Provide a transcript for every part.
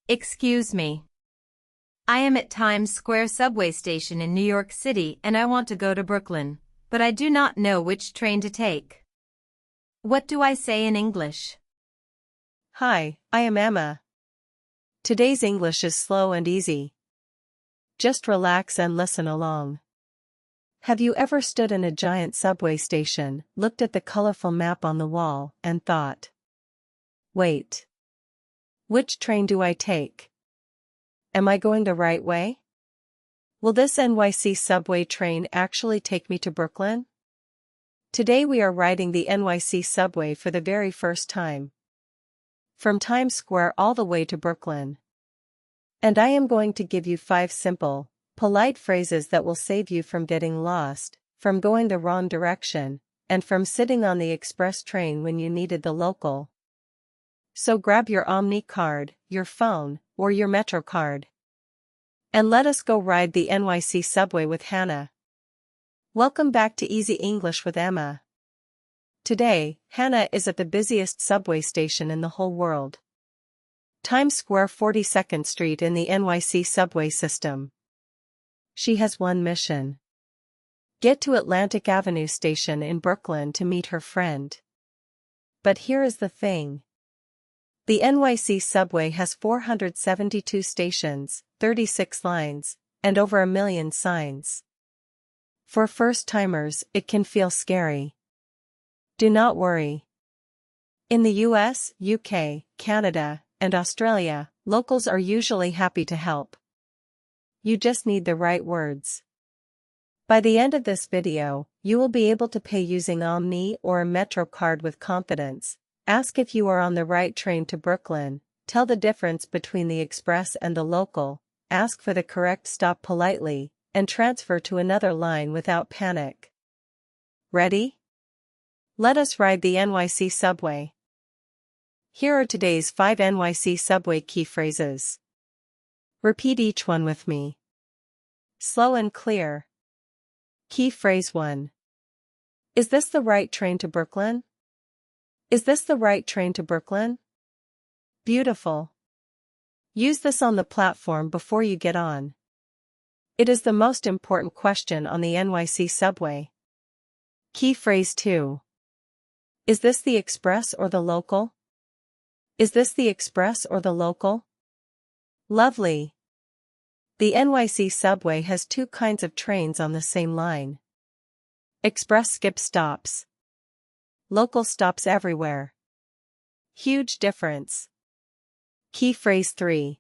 Excuse me. I am at Times Square subway station in New York City and I want to go to Brooklyn, but I do not know which train to take. What do I say in English? Hi, I am Emma. Today's English is slow and easy. Just relax and listen along. Have you ever stood in a giant subway station, looked at the colorful map on the wall, and thought, wait, which train do I take? Am I going the right way? Will this NYC subway train actually take me to Brooklyn? Today we are riding the NYC subway for the very first time. From Times Square all the way to Brooklyn. And I am going to give you 5 simple, polite phrases that will save you from getting lost, from going the wrong direction, and from sitting on the express train when you needed the local. So grab your OMNY card, your phone, or your MetroCard. And let us go ride the NYC subway with Hannah. Welcome back to Easy English with Emma. Today, Hannah is at the busiest subway station in the whole world. Times Square 42nd Street in the NYC subway system. She has one mission. Get to Atlantic Avenue Station in Brooklyn to meet her friend. But here is the thing. The NYC subway has 472 stations, 36 lines, and over 1 million signs. For first-timers, it can feel scary. Do not worry. In the US, UK, Canada, and Australia, locals are usually happy to help. You just need the right words. By the end of this video, you will be able to pay using OMNY or a MetroCard with confidence. Ask if you are on the right train to Brooklyn, tell the difference between the express and the local, ask for the correct stop politely, and transfer to another line without panic. Ready? Let us ride the NYC subway. Here are today's 5 NYC subway key phrases. Repeat each one with me. Slow and clear. Key phrase 1. Is this the right train to Brooklyn? Is this the right train to Brooklyn? Beautiful. Use this on the platform before you get on. It is the most important question on the NYC subway. Key phrase 2. Is this the express or the local? Is this the express or the local? Lovely. The NYC subway has 2 kinds of trains on the same line. Express skips stops. Local stops everywhere. Huge difference. Key phrase 3.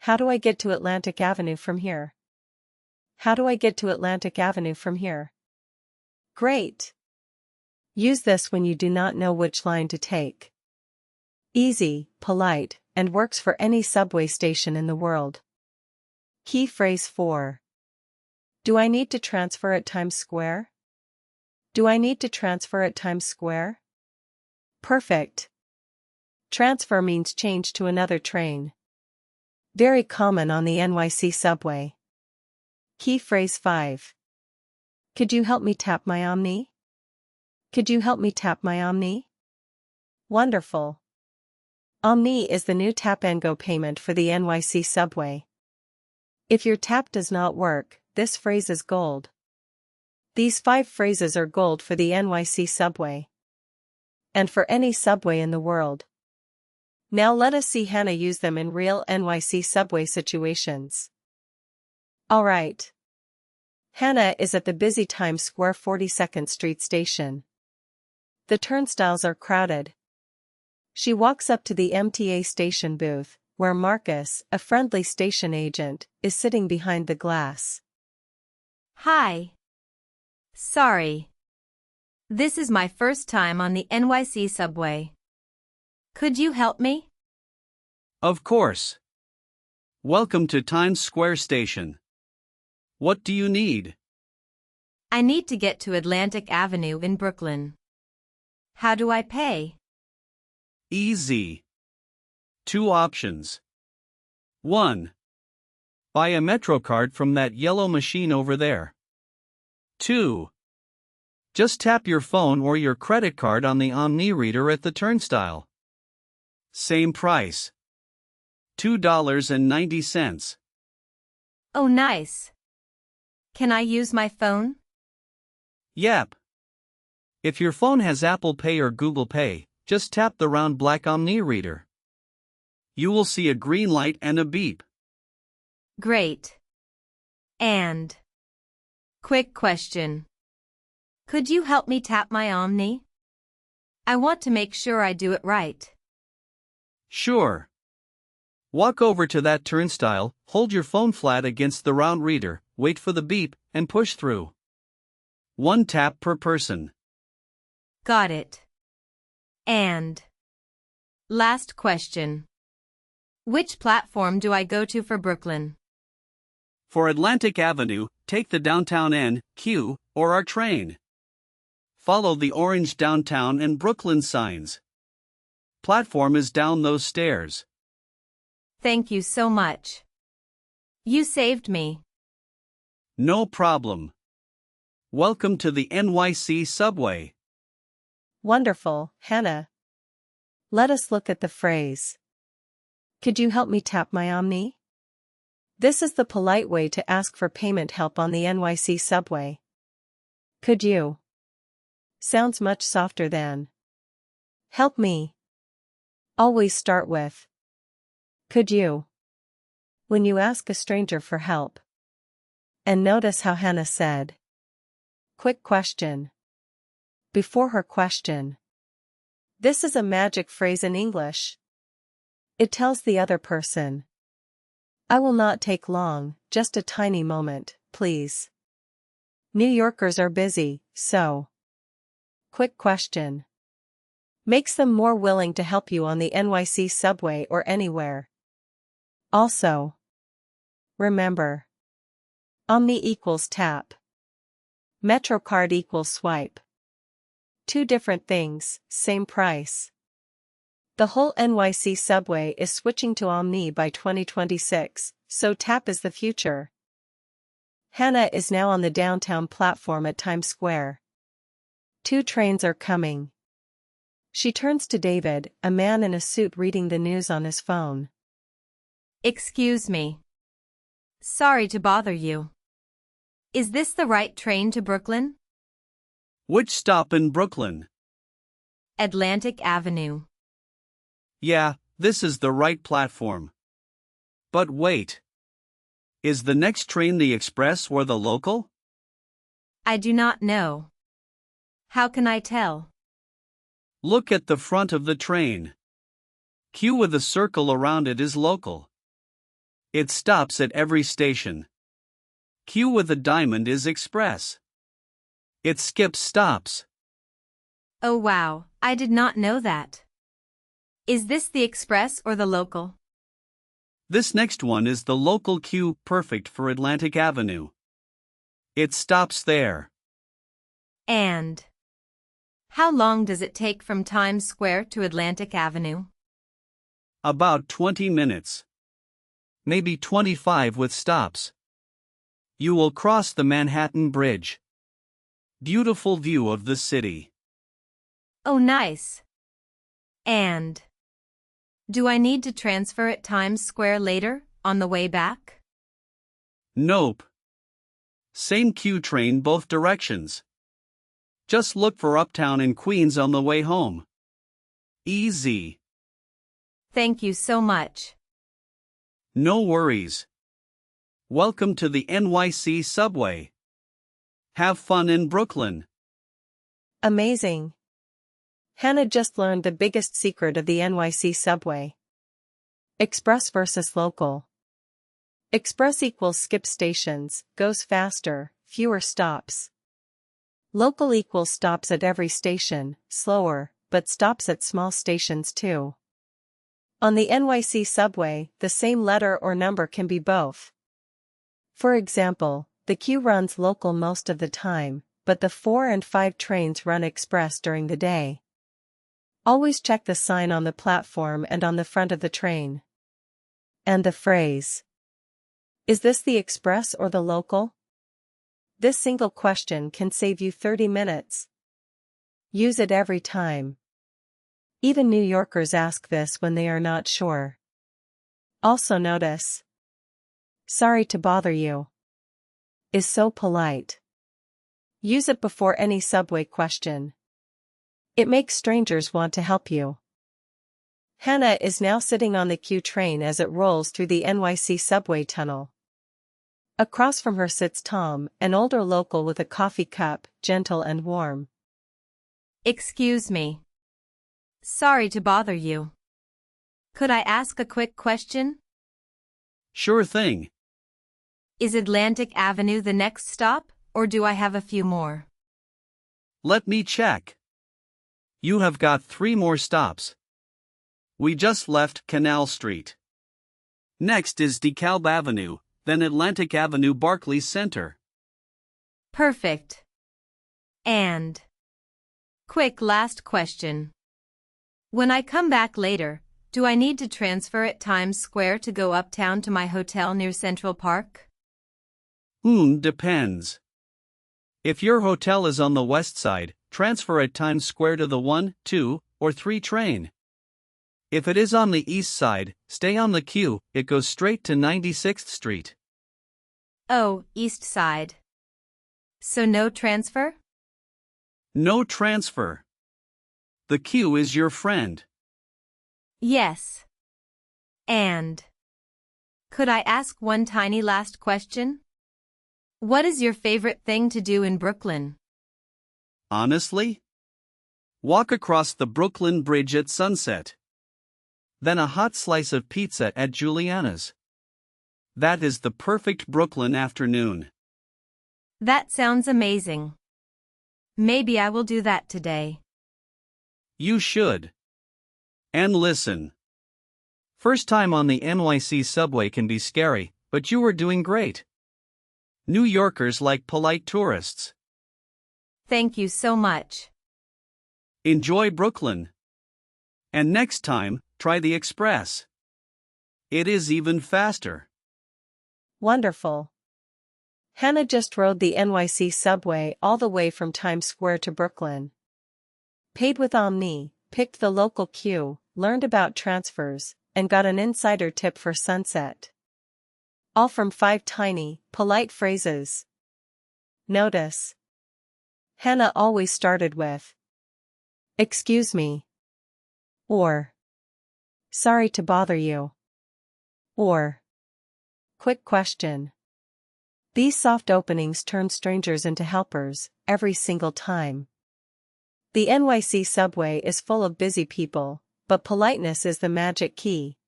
How do I get to Atlantic Avenue from here? How do I get to Atlantic Avenue from here? Great. Use this when you do not know which line to take. Easy, polite, and works for any subway station in the world. Key phrase 4. Do I need to transfer at Times Square? Do I need to transfer at Times Square? Perfect. Transfer means change to another train. Very common on the NYC subway. Key phrase 5. Could you help me tap my OMNY? Could you help me tap my OMNY? Wonderful. OMNY is the new tap and go payment for the NYC subway. If your tap does not work, this phrase is gold. These 5 phrases are gold for the NYC subway. And for any subway in the world. Now let us see Hannah use them in real NYC subway situations. Alright. Hannah is at the busy Times Square 42nd Street station. The turnstiles are crowded. She walks up to the MTA station booth, where Marcus, a friendly station agent, is sitting behind the glass. Hi. Sorry. This is my first time on the NYC subway. Could you help me? Of course. Welcome to Times Square Station. What do you need? I need to get to Atlantic Avenue in Brooklyn. How do I pay? Easy. 2 options. 1. Buy a MetroCard from that yellow machine over there. 2. Just tap your phone or your credit card on the OMNY reader at the turnstile. Same price. $2.90. Oh, nice. Can I use my phone? Yep. If your phone has Apple Pay or Google Pay, just tap the round black OMNY reader. You will see a green light and a beep. Great. And quick question. Could you help me tap my OMNY? I want to make sure I do it right. Sure. Walk over to that turnstile, hold your phone flat against the round reader, wait for the beep, and push through. 1 tap per person. Got it. And last question. Which platform do I go to for Brooklyn? For Atlantic Avenue, take the downtown NQ or our train. Follow the orange downtown and Brooklyn signs. Platform is down those stairs. Thank you so much. You saved me. No problem. Welcome to the NYC Subway. Wonderful, Hannah. Let us look at the phrase. Could you help me tap my OMNY? This is the polite way to ask for payment help on the NYC Subway. Could you? Sounds much softer than help me. Always start with could you when you ask a stranger for help. And notice how Hannah said quick question before her question. This is a magic phrase in English. It tells the other person, I will not take long, just a tiny moment, please. New Yorkers are busy, so quick question makes them more willing to help you on the NYC Subway or anywhere. Also, remember, OMNY equals tap. MetroCard equals swipe. 2 different things, same price. The whole NYC Subway is switching to OMNY by 2026, so tap is the future. Hannah is now on the downtown platform at Times Square. 2 trains are coming. She turns to David, a man in a suit reading the news on his phone. Excuse me. Sorry to bother you. Is this the right train to Brooklyn? Which stop in Brooklyn? Atlantic Avenue. Yeah, this is the right platform. But wait. Is the next train the express or the local? I do not know. How can I tell? Look at the front of the train. Q with a circle around it is local. It stops at every station. Q with a diamond is express. It skips stops. Oh wow, I did not know that. Is this the express or the local? This next one is the local Q, perfect for Atlantic Avenue. It stops there. And how long does it take from Times Square to Atlantic Avenue? About 20 minutes. Maybe 25 with stops. You will cross the Manhattan Bridge. Beautiful view of the city. Oh, nice. And do I need to transfer at Times Square later, on the way back? Nope. Same Q train both directions. Just look for Uptown in Queens on the way home. Easy. Thank you so much. No worries. Welcome to the NYC Subway. Have fun in Brooklyn. Amazing. Hannah just learned the biggest secret of the NYC Subway. Express versus local. Express equals skip stations, goes faster, fewer stops. Local equals stops at every station, slower, but stops at small stations too. On the NYC Subway, the same letter or number can be both. For example, the Q runs local most of the time, but the 4 and 5 trains run express during the day. Always check the sign on the platform and on the front of the train. And the phrase, is this the express or the local? This single question can save you 30 minutes. Use it every time. Even New Yorkers ask this when they are not sure. Also notice. Sorry to bother you. Is so polite. Use it before any subway question. It makes strangers want to help you. Hannah is now sitting on the Q train as it rolls through the NYC Subway tunnel. Across from her sits Tom, an older local with a coffee cup, gentle and warm. Excuse me. Sorry to bother you. Could I ask a quick question? Sure thing. Is Atlantic Avenue the next stop, or do I have a few more? Let me check. You have got 3 more stops. We just left Canal Street. Next is DeKalb Avenue, then Atlantic Avenue Barclays Center. Perfect. And quick last question. When I come back later, do I need to transfer at Times Square to go uptown to my hotel near Central Park? Depends. If your hotel is on the west side, transfer at Times Square to the 1, 2, or 3 train. If it is on the east side, stay on the Q, it goes straight to 96th Street. Oh, east side. So no transfer? No transfer. The Q is your friend. Yes. And could I ask one tiny last question? What is your favorite thing to do in Brooklyn? Honestly? Walk across the Brooklyn Bridge at sunset. Then a hot slice of pizza at Juliana's. That is the perfect Brooklyn afternoon. That sounds amazing. Maybe I will do that today. You should. And listen. First time on the NYC Subway can be scary, but you were doing great. New Yorkers like polite tourists. Thank you so much. Enjoy Brooklyn. And next time, try the Express. It is even faster. Wonderful. Hannah just rode the NYC Subway all the way from Times Square to Brooklyn. Paid with OMNY, picked the local queue, learned about transfers, and got an insider tip for sunset. All from 5 tiny, polite phrases. Notice. Hannah always started with, "Excuse me," or "Sorry to bother you," or "Quick question." These soft openings turn strangers into helpers, every single time. The NYC Subway is full of busy people, but politeness is the magic key.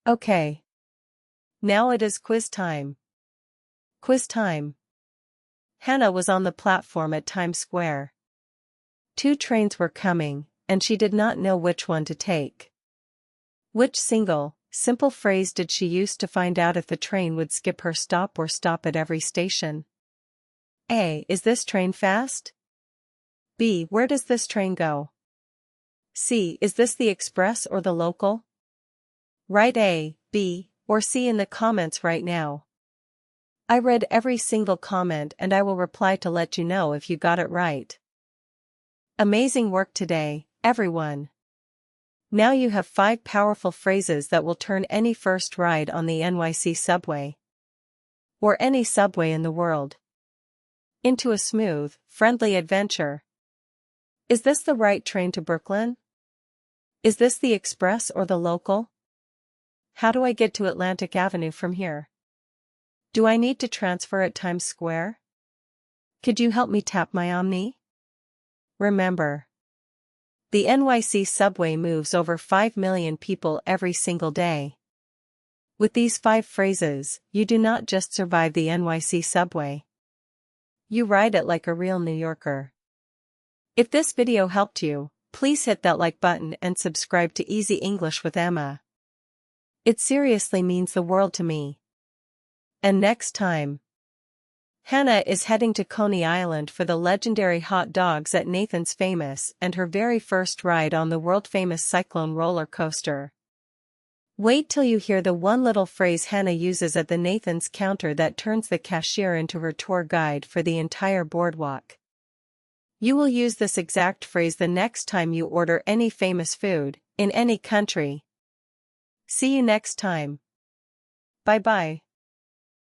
Okay. Now it is quiz time. Quiz time. Hannah was on the platform at Times Square. 2 trains were coming, and she did not know which one to take. Which simple phrase did she use to find out if the train would skip her stop or stop at every station? A. Is this train fast? B. Where does this train go? C. Is this the express or the local? Write A, B, or C in the comments right now. I read every single comment and I will reply to let you know if you got it right. Amazing work today, everyone. Now you have 5 powerful phrases that will turn any first ride on the NYC Subway, or any subway in the world, into a smooth, friendly adventure. Is this the right train to Brooklyn? Is this the express or the local? How do I get to Atlantic Avenue from here? Do I need to transfer at Times Square? Could you help me tap my OMNY? Remember, the NYC Subway moves over 5 million people every single day. With these 5 phrases, you do not just survive the NYC Subway. You ride it like a real New Yorker. If this video helped you, please hit that like button and subscribe to Easy English with Emma. It seriously means the world to me. And next time, Hannah is heading to Coney Island for the legendary hot dogs at Nathan's Famous and her very first ride on the world-famous Cyclone roller coaster. Wait till you hear the one little phrase Hannah uses at the Nathan's counter that turns the cashier into her tour guide for the entire boardwalk. You will use this exact phrase the next time you order any famous food, in any country. See you next time. Bye bye.